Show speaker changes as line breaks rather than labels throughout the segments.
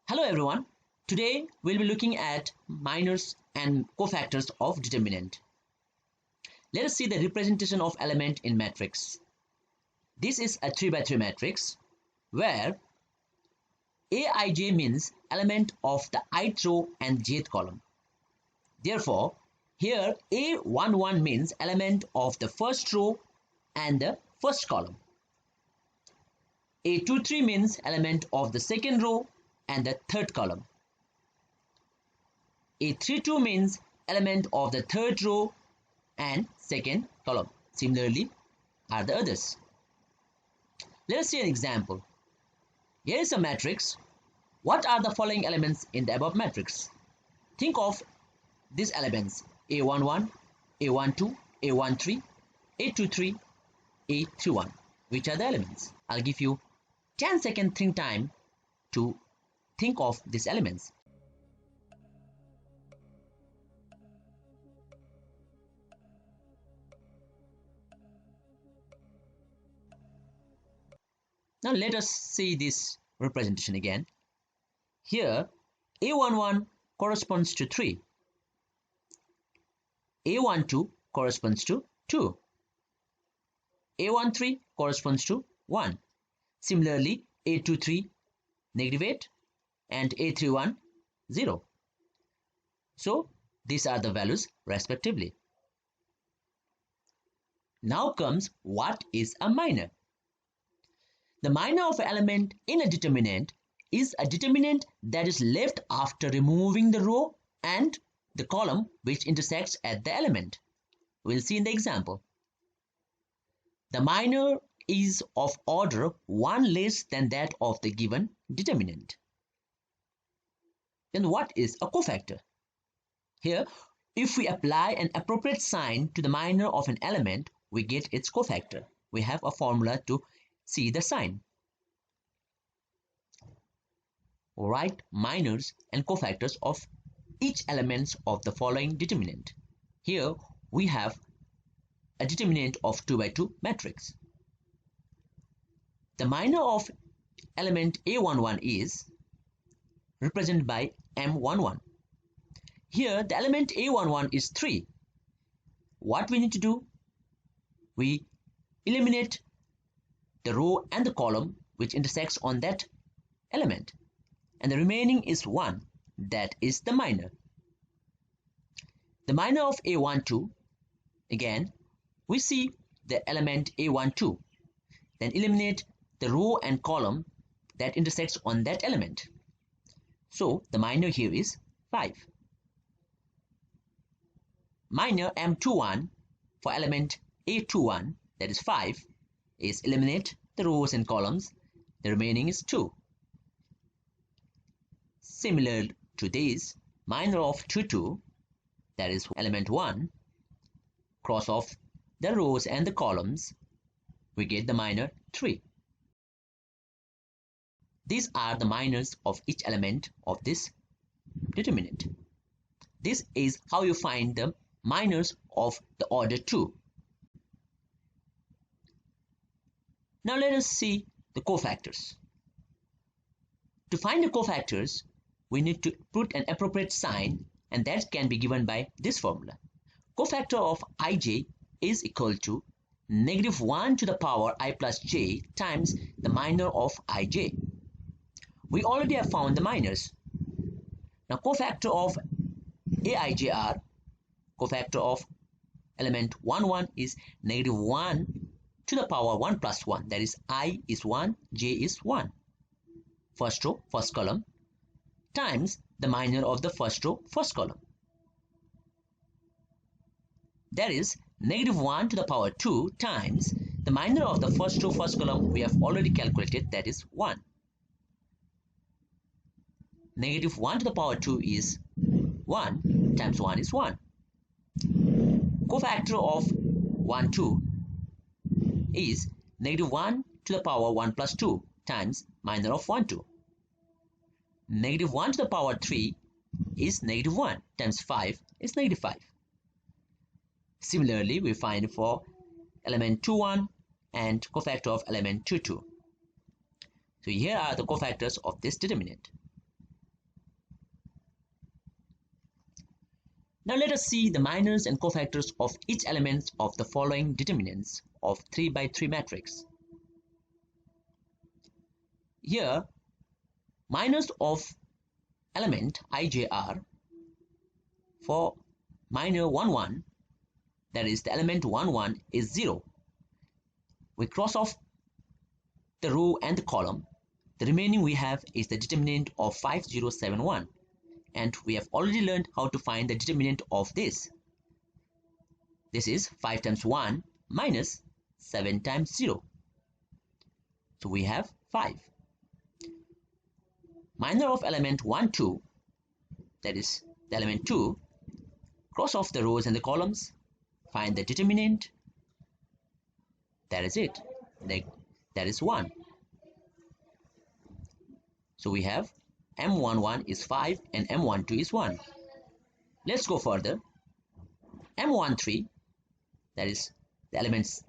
Hello everyone. Today we'll be looking at minors and cofactors of determinant. Let us see the representation of element in matrix. This is a 3 by 3 matrix where Aij means element of the ith row and jth column. Therefore, here A11 means element of the first row and the first column. A23 means element of the second row and the third column. A32 means element of the third row and second column. Similarly are the others. Let us see an example. Here is a matrix. What are the following elements in the above matrix? Think of these elements: A11, A12, A13, A23, A31. Which are the elements? I'll give you 10-second think time to think of these elements. Now let us see this representation again. Here A11 corresponds to 3. A12 corresponds to 2. A13 corresponds to 1. Similarly, A23 -8 and A31 0. So these are the values respectively. Now comes what is a minor. The minor of an element in a determinant is a determinant that is left after removing the row and the column which intersects at the element. We'll see in the example. The minor is of order 1 less than that of the given determinant. Then what is a cofactor? Here, if we apply an appropriate sign to the minor of an element, we get its cofactor. We have a formula to see the sign. Write minors and cofactors of each element of the following determinant. Here we have a determinant of 2 by 2 matrix. The minor of element A11 is represented by M11. Here the element A11 is 3. What we need to do? We eliminate the row and the column which intersects on that element, and the remaining is 1. That is the minor. The minor of A12, again we see the element A12, then eliminate the row and column that intersects on that element. So the minor here is 5. Minor M21 for element A21, that is 5, is eliminate the rows and columns. The remaining is 2. Similar to this, minor of 22, that is element 1, cross off the rows and the columns, we get the minor 3. These are the minors of each element of this determinant. This is how you find the minors of the order 2. Now let us see the cofactors. To find the cofactors, we need to put an appropriate sign, and that can be given by this formula. Cofactor of ij is equal to -1 to the power I plus j times the minor of ij. We already have found the minors. Now cofactor of aij are, cofactor of element 11 is -1 to the power 1 plus 1, that is I is 1, j is 1. First row, first column, times the minor of the first row, first column. That is -1 to the power 2 times the minor of the first row, first column we have already calculated, that is 1. -1 to the power 2 is 1 times 1 is 1. Cofactor of 1, 2 is -1 to the power 1 plus 2 times minor of 1, 2. -1 to the power 3 is -1 times 5 is -5. Similarly, we find for element 21 and cofactor of element 22. So here are the cofactors of this determinant. Now let us see the minors and cofactors of each element of the following determinants of 3 by 3 matrix. Here, minors of element ij are for minor 1 1, that is the element 1 1 is 0. We cross off the row and the column. The remaining we have is the determinant of 5071, and we have already learned how to find the determinant of this. This is 5 times 1 minus 7 times 0. So we have 5. Minor of element 1 2, that is the element 2, cross off the rows and the columns, find the determinant, that is it, that is 1. So we have M11 is 5 and M12 is 1. Let's go further. M13, that is the elements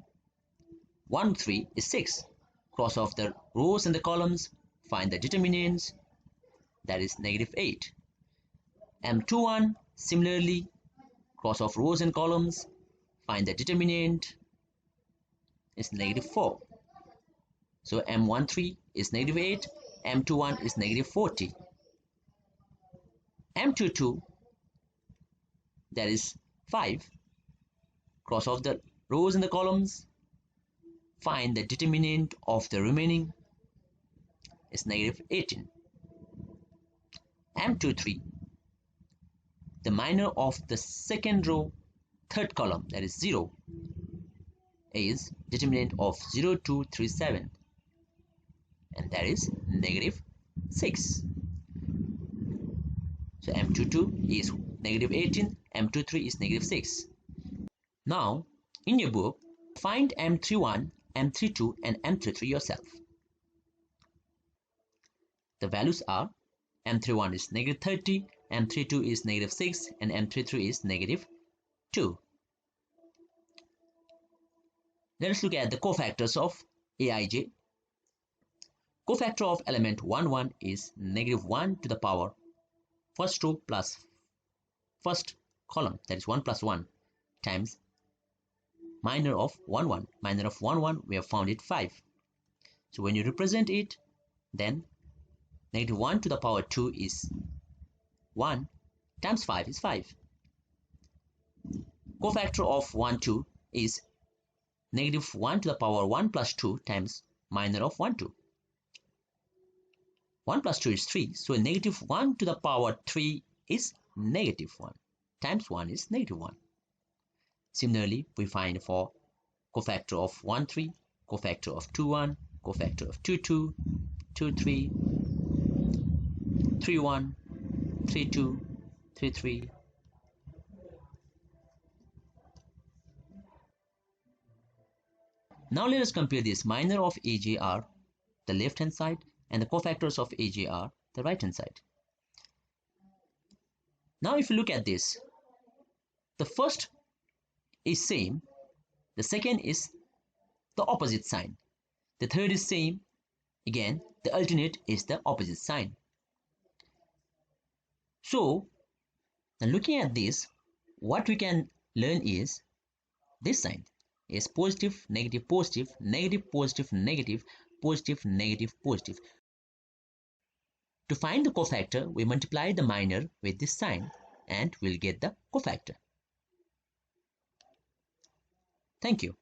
1 3 is 6. Cross off the rows and the columns, find the determinants, that is negative 8. M21, similarly, cross off rows and columns, find the determinant, is negative 4. So M13 is negative 8, M21 is negative 40. M22, that is 5, cross off the rows and the columns, find the determinant of the remaining, is negative 18. M23, the minor of the second row, third column, that is 0, is determinant of 0 2 3 7, and that is negative 6. So M22 is negative 18, M23 is negative 6. Now, in your book, find M31, M32 and M33 yourself. The values are M31 is negative 30, M32 is negative 6 and M33 is negative 2. Let us look at the cofactors of Aij. Cofactor of element 1 1 is negative 1 to the power first row plus first column, that is 1 plus 1 times minor of 1 1. Minor of 1 1, we have found it 5. So when you represent it, then negative 1 to the power 2 is 1 times 5 is 5. Cofactor of 1 2 is negative 1 to the power 1 plus 2 times minor of 1 2. 1 plus 2 is 3, so negative 1 to the power 3 is negative 1 times 1 is negative 1. Similarly, we find for cofactor of 1 3, cofactor of 2 1, cofactor of 2 2, 2 3, 3 1, 3 2, 3 3. Now let us compare this. Minor of Aj are the left hand side and the cofactors of Aj are the right hand side. Now if you look at this, the first is same, the second is the opposite sign, the third is same, again the alternate is the opposite sign. So now looking at this, what we can learn is this sign is positive, negative, positive, negative, positive, negative, positive, negative, positive. To find the cofactor, we multiply the minor with this sign and we'll get the cofactor. Thank you.